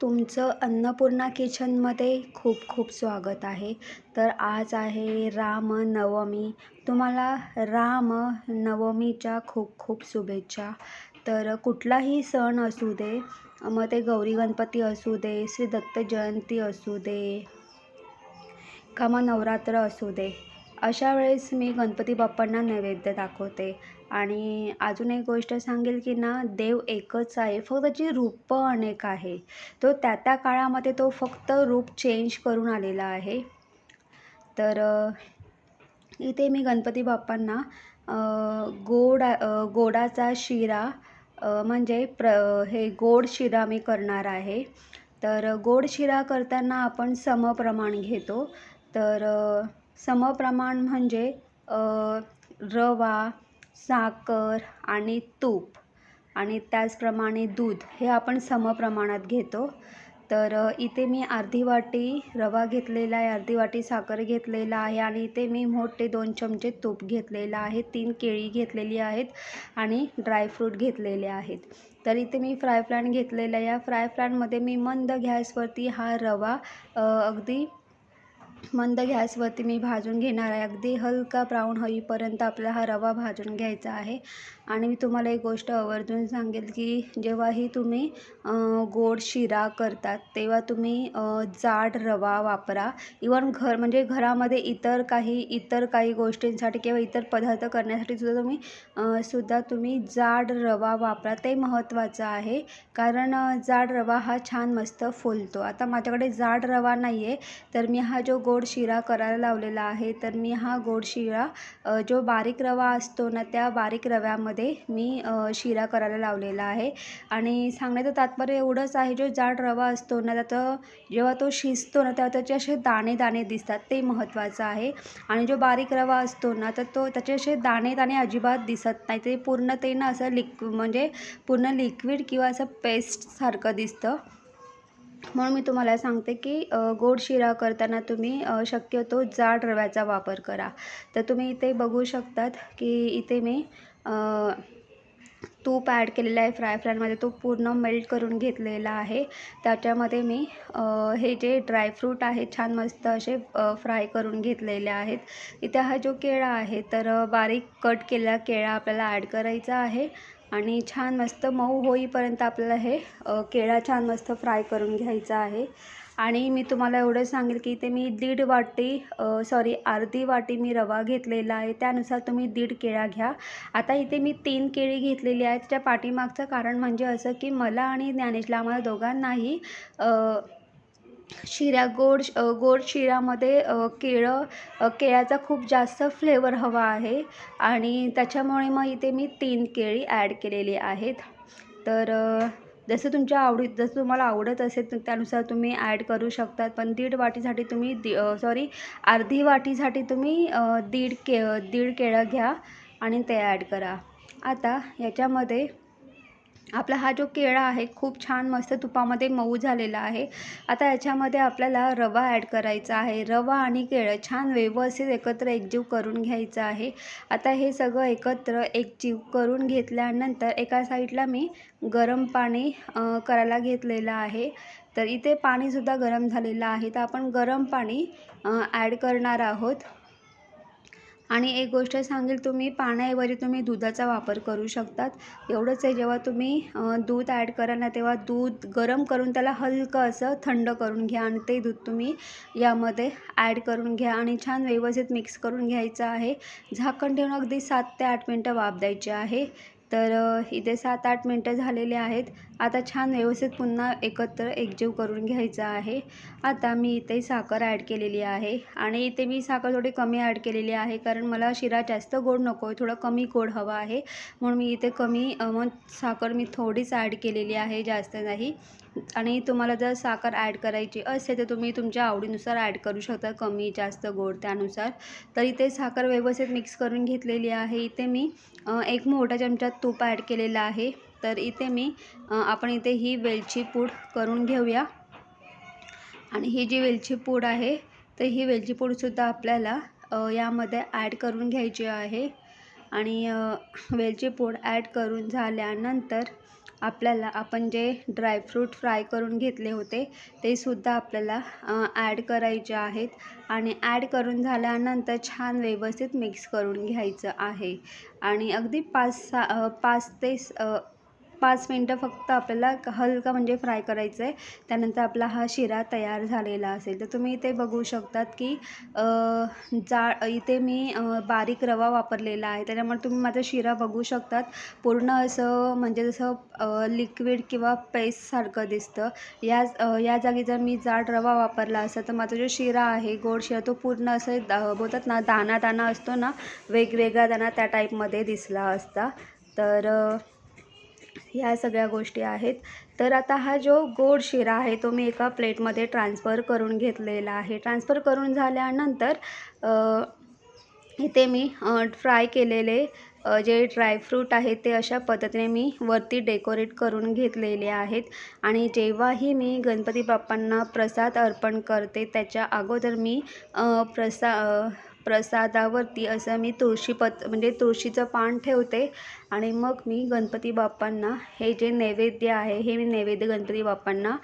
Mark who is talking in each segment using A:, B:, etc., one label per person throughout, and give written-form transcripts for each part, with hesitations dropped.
A: तुमचं अन्नपूर्णा किचनमध्ये खूप खूप स्वागत आहे. तर आज आहे रामनवमी. तुम्हाला रामनवमीच्या खूप खूप शुभेच्छा. तर कुठलाही सण असू दे, मग ते गौरी गणपती असू दे, श्री दत्त जयंती असू दे, का मग नवरात्र असू दे, अशा वेळेस मी गणपती बाप्पांना नैवेद्य दाखवते. आणि अजून एक गोष्ट सांगेल की ना, देव एकच आहे, फक्त त्याची रूपं अनेक आहे. तो त्या त्या काळामध्ये तो फक्त रूप चेंज करून आलेला आहे. तर इथे मी गणपती बाप्पांना गोडाचा शिरा, म्हणजे हे गोड शिरा मी करणार आहे. तर गोड शिरा करताना आपण समप्रमाण घेतो. तर समप्रमाण म्हणजे रवा, साखर आणि तूप आणि त्याचप्रमाणे दूध हे आपण समप्रमाणात घेतो. तर इथे मी अर्धी वाटी रवा घेतलेला आहे, अर्धी वाटी साखर घेतलेला आहे आणि इथे मी मोठे 2 चमचे तूप घेतलेलं आहे, 3 केळी घेतलेली आहेत आणि ड्रायफ्रूट घेतलेले आहेत. तर इथे मी फ्राय पॅन घेतलेला आहे. या फ्राय पॅनमध्ये मी मंद गॅसवरती हा रवा अगदी मंद गॅसवरती मी भाजून घेणार आहे. अगदी हलका ब्राऊन होईपर्यंत आपला हा रवा भाजून घ्यायचा आहे. आणि मी तुम्हाला एक गोष्ट आवर्जून सांगेल की जेव्हाही तुम्ही गोड शिरा करतात तेव्हा तुम्ही जाड रवा वापरा. इवन म्हणजे घरामध्ये इतर काही गोष्टींसाठी किंवा इतर पदार्थ करण्यासाठी सुद्धा तुम्ही जाड रवा वापरा. ते महत्त्वाचं आहे, कारण जाड रवा हा छान मस्त फुलतो. आता माझ्याकडे जाड रवा नाही आहे, तर मी हा जो गोड शिरा करायला लावलेला आहे, तर मी हा गोड शिरा जो बारीक रवा असतो ना, त्या बारीक रव्यामध्ये मी शिरा करायला लावलेला आहे. आणि सांगण्याचं तात्पर्य एवढंच आहे, जो जाड रवा असतो ना, त्यात जेव्हा तो शिजतो ना, तेव्हा त्याचे असे दाणे दाणे दिसतात, ते महत्त्वाचं आहे. आणि जो बारीक रवा असतो ना, तर त्याचे असे दाणे दाणे अजिबात दिसत नाही. ते पूर्णतेनं असं म्हणजे पूर्ण लिक्विड किंवा असं पेस्टसारखं दिसतं. म्हणून मी तुम्हाला सांगते की गोड शिरा करताना तुम्ही शक्यतो जाड रव्याचा वापर करा. तर तुम्ही इथे बघू शकतात की इथे मी तूप ॲड केलेलं आहे फ्राय पॅनमध्ये. तो पूर्ण मेल्ट करून घेतलेला आहे. त्याच्यामध्ये मी हे जे ड्रायफ्रूट आहे छान मस्त असे फ्राय करून घेतलेले आहेत. इथे हा जो केळा आहे, तर बारीक कट केलेला केळा आपल्याला ॲड करायचा आहे आणि छान मस्त मऊ होईपर्यंत आपल्याला हे केळा छान मस्त फ्राय करून घ्यायचा आहे. आणि मी तुम्हाला एवढं सांगेल की इथे मी अर्धी वाटी मी रवा घेतलेला आहे, त्यानुसार तुम्ही 1.5 केळा घ्या. आता इथे मी 3 केळी घेतलेली आहेत. त्याच्या पाठीमागचं कारण म्हणजे असं की मला आणि ज्ञानेशला आम्हाला दोघांनाही गोड शिऱ्यामध्ये केळ्याचा खूप जास्त फ्लेवर हवा आहे आणि त्याच्यामुळे मग इथे मी 3 केळी ॲड केलेली आहेत. तर जसं तुम्हाला आवडत असेल त्यानुसार तुम्ही ॲड करू शकतात. पण अर्धी वाटीसाठी तुम्ही 1.5 केळं घ्या आणि ते ॲड करा. आता याच्यामध्ये आपला हा जो केळा आहे खूप छान मस्त तुपामध्ये मऊ झालेला आहे. आता याच्यामध्ये आपल्याला रवा ॲड करायचा आहे. रवा आणि केळं छान व्यवस्थित एकत्र एकजीव करून घ्यायचं आहे. आता हे सगळं एकत्र एकजीव करून घेतल्यानंतर एका साईडला मी गरम पाणी करायला घेतलेलं आहे. तर इथे पाणीसुद्धा गरम झालेलं आहे. तर आपण गरम पाणी ॲड करणार आहोत. आणि एक गोष्ट सांगेल, तुम्ही पाण्याऐवजी तुम्ही दुधाचा वापर करू शकतात. एवढंच आहे, जेव्हा तुम्ही दूध ॲड कराल ना, तेव्हा दूध गरम करून त्याला हलकं असं थंड करून घ्या आणि ते दूध तुम्ही यामध्ये ॲड करून घ्या आणि छान व्यवस्थित मिक्स करून घ्यायचं आहे. झाकण ठेवून अगदी 7 ते 8 मिनटं वाफ द्यायची आहे. तर इथे 7-8 मिनटं झालेले आहेत. आता छान व्यवस्थित पुन्हा एकत्र एकजीव करून घ्यायचं आहे. आता मी इथे साखर ॲड केलेली आहे आणि इथे मी साखर थोडी कमी ॲड केलेली आहे, कारण मला शिरा जास्त गोड नको आहे, थोडं कमी गोड हवा आहे. म्हणून मी इथे मग साखर मी थोडीच ॲड केलेली आहे, जास्त नाही. आणि तुम्हाला जर साखर ॲड करायची असेल तर तुम्ही तुमच्या आवडीनुसार ॲड करू शकता, कमी जास्त गोड त्यानुसार. तर इथे साखर व्यवस्थित मिक्स करून घेतलेली आहे. इथे मी 1 मोठा चमचा तूप ॲड केलेला आहे. तर इथे आपण इथे ही वेलची पूड करून घेऊया. आणि ही जी वेलची पूड आहे, तर ही वेलची पूडसुद्धा आपल्याला यामध्ये ॲड करून घ्यायची आहे. आणि वेलची पूड ॲड करून झाल्यानंतर आपल्याला आपण जे ड्रायफ्रूट फ्राय करून घेतले होते ते सुद्धा आपल्याला ॲड करायचे आहेत आणि ॲड करून झाल्यानंतर छान व्यवस्थित मिक्स करून घ्यायचं आहे आणि अगदी 5 मिनटं फक्त आपल्याला हलका म्हणजे फ्राय करायचं आहे. त्यानंतर आपला हा शिरा तयार झालेला असेल. तर तुम्ही इथे बघू शकतात की इथे मी बारीक रवा वापरलेला आहे. त्याच्यामुळे तुम्ही माझा शिरा बघू शकतात पूर्ण असं म्हणजे जसं लिक्विड किंवा पेस्टसारखं दिसतं. या जागी जर मी जाड रवा वापरला असता तर माझा जो शिरा आहे गोड शिरा तो पूर्ण असं बोलतात ना दाना दाना असतो ना वेगवेगळा दाना त्या टाईपमध्ये दिसला असता. तर ह्या सगळ्या गोष्टी आहेत. तर आता हा जो गोड शिरा आहे तो मी एका प्लेटमध्ये ट्रान्सफर करून घेतलेला आहे. ट्रान्सफर करून झाल्यानंतर इथे मी फ्राय केलेले जे ड्रायफ्रूट आहेत ते अशा पद्धतीने मी वरती डेकोरेट करून घेतलेले आहेत आणि जेव्हाही मी गणपती बाप्पांना प्रसाद अर्पण करते त्याच्या अगोदर मी प्रसादावरती असं मी म्हणजे तुळशीचं पान ठेवते आणि मग मी गणपती बाप्पांना हे जे नैवेद्य आहे हे मी नैवेद्य गणपती बाप्पांना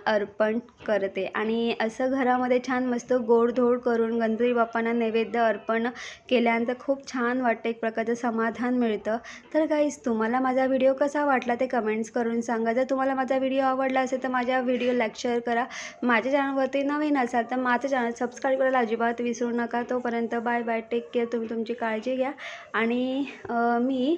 A: अर्पण करते आणि असं घरामध्ये छान मस्त गोडधोड करून गणपती बाप्पांना नैवेद्य अर्पण केल्यानंतर खूप छान वाटतं, एक प्रकारचं समाधान मिळतं. तर गाईज तुम्हाला माझा व्हिडिओ कसा वाटला ते कमेंट्स करून सांगा. जर तुम्हाला माझा व्हिडिओ आवडला असेल तर माझ्या व्हिडिओ लाईक शेअर करा. माझ्या चॅनलवरती नवीन असाल तर माझं चॅनल सबस्क्राईब करायला अजिबात विसरू नका. तोपर्यंत बाय बाय, टेक केअर. तुम्ही तुमची काळजी घ्या आणि मी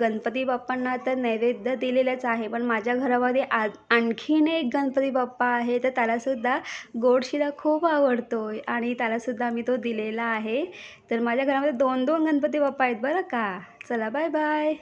A: गणपती बाप्पांना तर नैवेद्य दिलेलंच आहे पण माझ्या घरामध्ये आणखीन एक गणपती बाप्पा आहे तर त्यालासुद्धा गोड शिरा खूप आवडतो आणि त्यालासुद्धा मी तो दिलेला आहे. तर माझ्या घरामध्ये 2 गणपती बाप्पा आहेत बरं का. चला बाय बाय.